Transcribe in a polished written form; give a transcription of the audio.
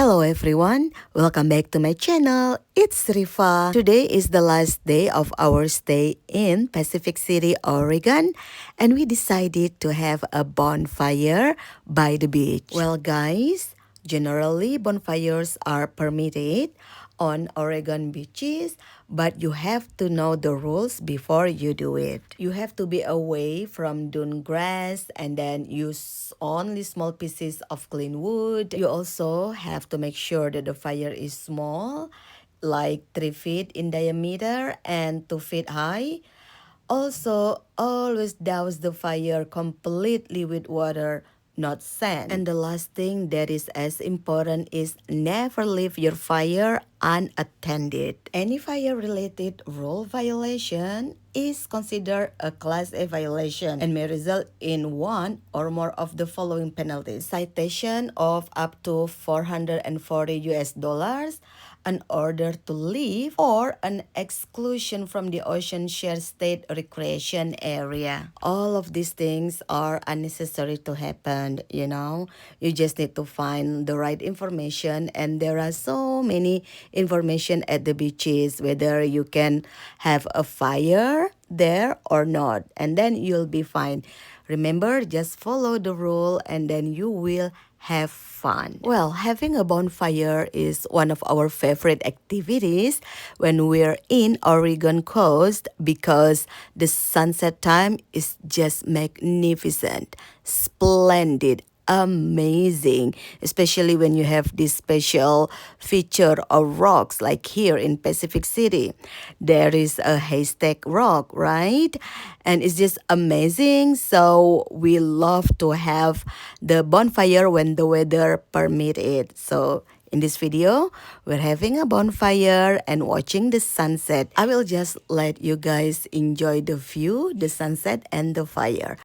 Hello everyone, welcome back to my channel. It's Rifa. Today is the last day of our stay in Pacific City, Oregon, and we decided to have a bonfire by the beach. Well guys, generally bonfires are permitted on Oregon beaches, but you have to know the rules before you do it. You have to be away from dune grass and then use only small pieces of clean wood. You also have to make sure that the fire is small, like 3 feet in diameter and 2 feet high. Also, always douse the fire completely with water, not sand. And the last thing that is as important is never leave your fire unattended. Any fire-related rule violation is considered a Class A violation and may result in one or more of the following penalties: citation of up to $440, an order to leave, or an exclusion from the Ocean Share State Recreation Area. All of these things are unnecessary to happen, you know. You just need to find the right information, and there are so many information at the beaches, whether you can have a fire there or not, and then you'll be fine. Remember, just follow the rule and then you will have fun. Well, having a bonfire is one of our favorite activities when we're in Oregon coast because the sunset time is just magnificent, splendid, amazing, especially when you have this special feature of rocks like here in Pacific City. There is a Haystack Rock, right? And it's just amazing. So we love to have the bonfire when the weather permit it. So in this video, we're having a bonfire and watching the sunset. I will just let you guys enjoy the view, the sunset, and the fire.